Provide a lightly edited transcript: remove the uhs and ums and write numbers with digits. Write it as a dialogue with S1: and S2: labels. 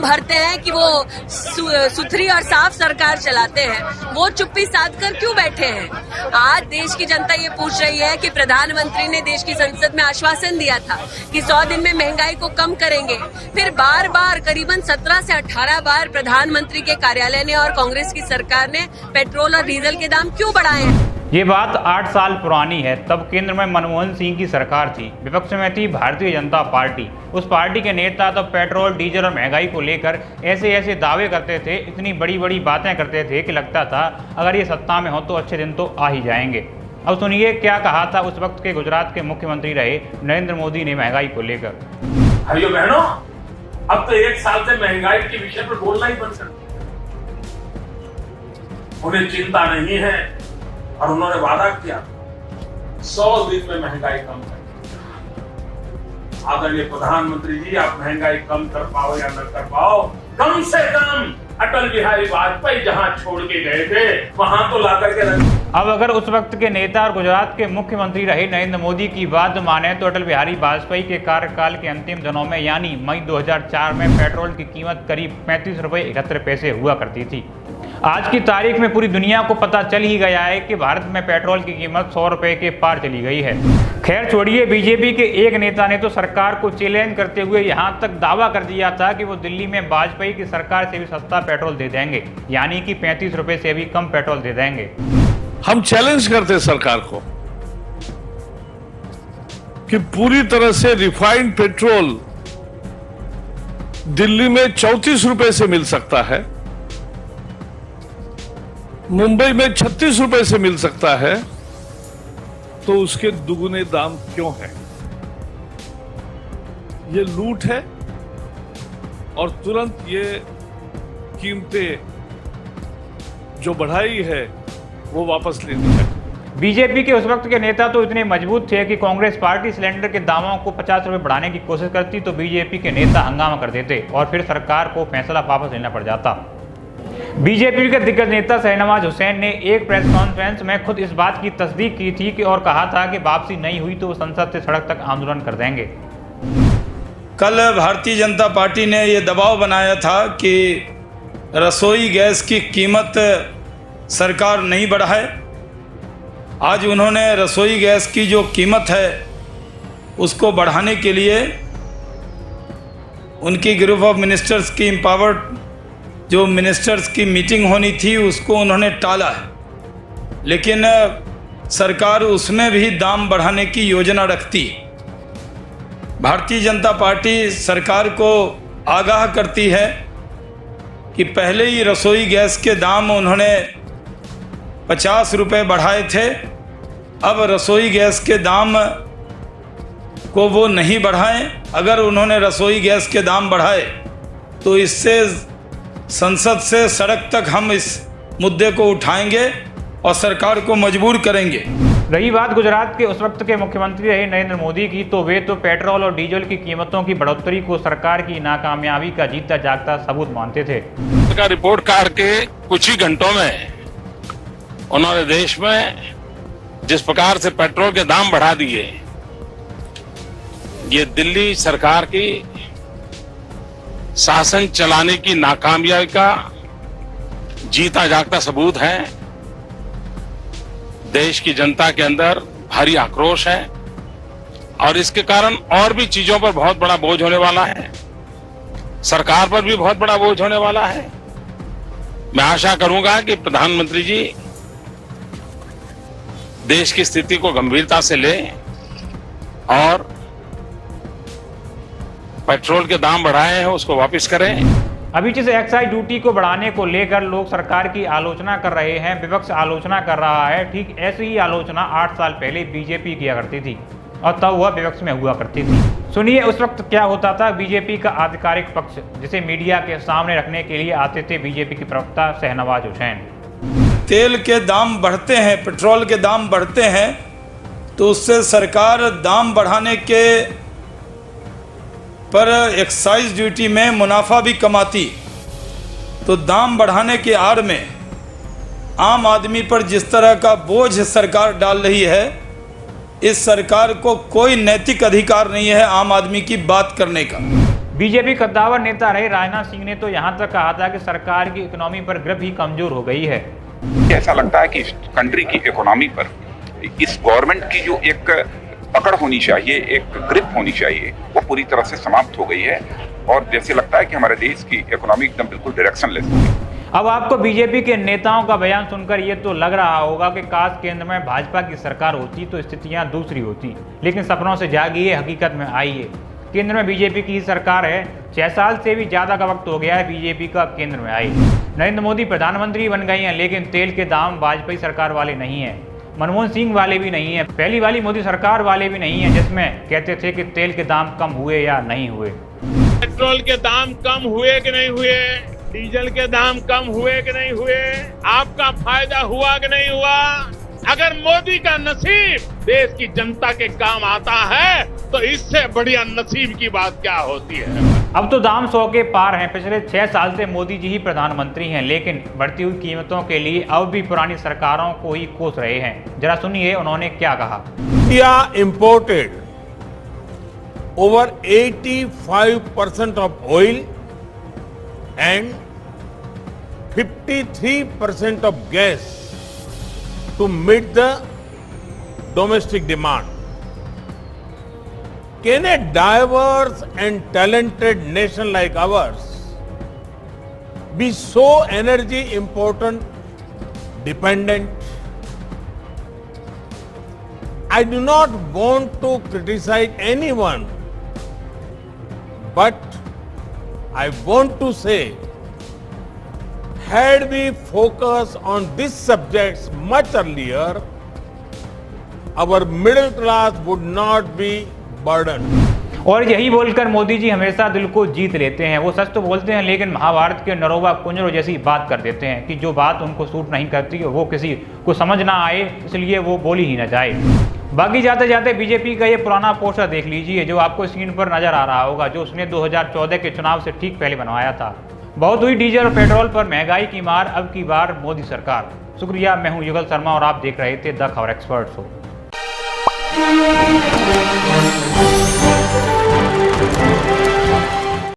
S1: दम भरते हैं कि वो सुथरी और साफ सरकार चलाते हैं, वो चुप्पी साध कर क्यों बैठे हैं? आज देश की जनता ये पूछ रही है कि प्रधानमंत्री ने देश की संसद में आश्वासन दिया था कि 100 दिन में महंगाई को कम करेंगे। फिर बार बार करीबन 17 से 18 बार प्रधानमंत्री के कार्यालय ने और कांग्रेस की सरकार ने पेट्रोल और डीजल के दाम क्यों बढ़ाए हैं?
S2: ये बात 8 साल पुरानी है। तब केंद्र में मनमोहन सिंह की सरकार थी, विपक्ष में थी भारतीय जनता पार्टी। उस पार्टी के नेता तब पेट्रोल, डीजल और महंगाई को लेकर ऐसे ऐसे दावे करते थे, इतनी बड़ी बड़ी बातें करते थे कि लगता था अगर ये सत्ता में हो तो अच्छे दिन तो आ ही जाएंगे। अब सुनिए क्या कहा था उस वक्त के गुजरात के मुख्यमंत्री रहे नरेंद्र मोदी ने महंगाई को लेकर।
S3: भाइयों बहनों, अब तो 1 साल से महंगाई के विषय पर बोलना ही बंद कर दिया। उन्हें चिंता नहीं है और उन्होंने वादा किया 100 दिन में महंगाई कम कर। आदरणीय प्रधानमंत्री जी, आप महंगाई कम कर पाओ या न कर पाओ, कम से कम अटल बिहारी वाजपेयी जहां छोड़ के गए थे वहां तो ला करके रख।
S2: अब अगर उस वक्त के नेता और गुजरात के मुख्यमंत्री रहे नरेंद्र मोदी की बात माने तो अटल बिहारी वाजपेयी के कार्यकाल के अंतिम दिनों में यानी मई 2004 में पेट्रोल की कीमत करीब 35 रुपये 71 पैसे हुआ करती थी। आज की तारीख में पूरी दुनिया को पता चल ही गया है कि भारत में पेट्रोल की कीमत 100 रुपये के पार चली गई है। खैर छोड़िए, बीजेपी के एक नेता ने तो सरकार को चैलेंज करते हुए यहाँ तक दावा कर दिया था कि वो दिल्ली में वाजपेयी की सरकार से भी सस्ता पेट्रोल दे देंगे, यानी कि 35 रुपये से भी कम पेट्रोल दे देंगे।
S4: हम चैलेंज करते सरकार को कि पूरी तरह से रिफाइंड पेट्रोल दिल्ली में 34 रुपए से मिल सकता है, मुंबई में 36 रुपए से मिल सकता है, तो उसके दुगुने दाम क्यों है? ये लूट है और तुरंत ये कीमतें जो बढ़ाई है वो वापस लेनी है।
S2: बीजेपी के उस वक्त के नेता तो इतने मजबूत थे कि कांग्रेस पार्टी सिलेंडर के दामों को 50 रुपये बढ़ाने की कोशिश करती तो बीजेपी के नेता हंगामा कर देते और फिर सरकार को फैसला वापस लेना पड़ जाता। बीजेपी के दिग्गज नेता शहनवाज हुसैन ने एक प्रेस कॉन्फ्रेंस में खुद इस बात की तस्दीक की थी कि और कहा था कि वापसी नहीं हुई तो वो संसद से सड़क तक आंदोलन कर देंगे।
S5: कल भारतीय जनता पार्टी ने ये दबाव बनाया था कि रसोई गैस की कीमत सरकार नहीं बढ़ाए। आज उन्होंने रसोई गैस की जो कीमत है उसको बढ़ाने के लिए उनकी ग्रुप ऑफ मिनिस्टर्स की एम्पावर्ड जो मिनिस्टर्स की मीटिंग होनी थी उसको उन्होंने टाला है, लेकिन सरकार उसमें भी दाम बढ़ाने की योजना रखती है। भारतीय जनता पार्टी सरकार को आगाह करती है कि पहले ही रसोई गैस के दाम उन्होंने 50 रुपये बढ़ाए थे, अब रसोई गैस के दाम को वो नहीं बढ़ाएं। अगर उन्होंने रसोई गैस के दाम बढ़ाए तो इससे संसद से सड़क तक हम इस मुद्दे को उठाएंगे और सरकार को मजबूर करेंगे।
S2: रही बात गुजरात के उस वक्त के मुख्यमंत्री रहे नरेंद्र मोदी की, तो वे तो पेट्रोल और डीजल की कीमतों की बढ़ोतरी को सरकार की नाकामयाबी का जीता जागता सबूत मानते थे।
S3: का रिपोर्ट कार्ड के कुछ ही घंटों में उन्होंने देश में जिस प्रकार से पेट्रोल के दाम बढ़ा दिए, ये दिल्ली सरकार की शासन चलाने की नाकामयाबी का जीता जागता सबूत है। देश की जनता के अंदर भारी आक्रोश है और इसके कारण और भी चीजों पर बहुत बड़ा बोझ होने वाला है, सरकार पर भी बहुत बड़ा बोझ होने वाला है। मैं आशा करूंगा कि प्रधानमंत्री जी देश की स्थिति को गंभीरता से लें और पेट्रोल के दाम बढ़ाए हैं उसको वापस करें।
S2: अभी जिस एक्साइज ड्यूटी को बढ़ाने को लेकर लोग सरकार की आलोचना कर रहे हैं, विपक्ष आलोचना कर रहा है, ठीक ऐसी ही आलोचना 8 साल पहले बीजेपी किया करती थी और तब वह विपक्ष में हुआ करती थी। सुनिए उस वक्त क्या होता था। बीजेपी का आधिकारिक पक्ष जिसे मीडिया के सामने रखने के लिए आते थे बीजेपी के प्रवक्ता शहनवाज हुसैन।
S5: तेल के दाम बढ़ते हैं, पेट्रोल के दाम बढ़ते हैं, तो उससे सरकार दाम बढ़ाने के पर एक्साइज ड्यूटी में मुनाफा भी कमाती। तो दाम बढ़ाने के आड़ में आम आदमी पर जिस तरह का बोझ सरकार डाल रही है, इस सरकार को कोई नैतिक अधिकार नहीं है आम आदमी की बात करने का।
S2: बीजेपी कद्दावर नेता रहे राजनाथ सिंह ने तो यहां तक कहा था कि सरकार की इकोनॉमी पर ग्रिप ही कमजोर हो गई है।
S6: ऐसा लगता है कि कंट्री की इकोनॉमी पर इस गवर्नमेंट की जो एक पकड़ होनी चाहिए, एक ग्रिप होनी चाहिए, वो पूरी तरह से समाप्त हो गई है और जैसे लगता है कि हमारे देश की इकोनॉमी एकदम बिल्कुल डायरेक्शनलेस हो गई।
S2: अब आपको बीजेपी के नेताओं का बयान सुनकर ये तो लग रहा होगा कि काश केंद्र में भाजपा की सरकार होती तो स्थितियां दूसरी होती, लेकिन सपनों से जागी है, हकीकत में आई है। केंद्र में बीजेपी की सरकार है। 6 साल से भी ज्यादा का वक्त हो गया है बीजेपी का केंद्र में आई। नरेंद्र मोदी प्रधानमंत्री बन गए हैं, लेकिन तेल के दाम वाजपेयी सरकार वाले नहीं है, मनमोहन सिंह वाले भी नहीं है, पहली वाली मोदी सरकार वाले भी नहीं है, जिसमें कहते थे कि तेल के दाम कम हुए या नहीं हुए।
S7: पेट्रोल के दाम कम हुए कि नहीं हुए, डीजल के दाम कम हुए कि नहीं हुए, आपका फायदा हुआ कि नहीं हुआ। अगर मोदी का नसीब देश की जनता के काम आता है तो इससे बढ़िया नसीब की बात क्या होती है।
S2: अब तो दाम 100 के पार हैं। पिछले 6 साल से मोदी जी ही प्रधानमंत्री हैं, लेकिन बढ़ती हुई कीमतों के लिए अब भी पुरानी सरकारों को ही कोस रहे हैं। जरा सुनिए उन्होंने क्या कहा।
S8: India imported over 85% of oil and 53% of gas to meet the domestic demand. Can a diverse and talented nation like ours be so energy important dependent? I do not want to criticize anyone, but I want to say, had we focused on these subjects much earlier, our middle class would not be burdened.
S2: और यही बोलकर मोदी जी हमेशा दिल को जीत लेते हैं। वो सच तो बोलते हैं, लेकिन महाभारत के नरोवा कुंजरों जैसी बात कर देते हैं कि जो बात उनको सूट नहीं करती वो किसी को समझ ना आए, इसलिए वो बोली ही ना जाए। बाकी जाते जाते बीजेपी का ये पुराना पोस्टर देख लीजिए जो आपको स्क्रीन पर नजर आ रहा होगा, जो उसने 2014 के चुनाव से ठीक पहले बनवाया था। बहुत हुई डीजल और पेट्रोल पर महंगाई की मार, अब की बार मोदी सरकार। शुक्रिया, मैं हूं युगल शर्मा और आप देख रहे थे द खबर एक्सपर्ट शो।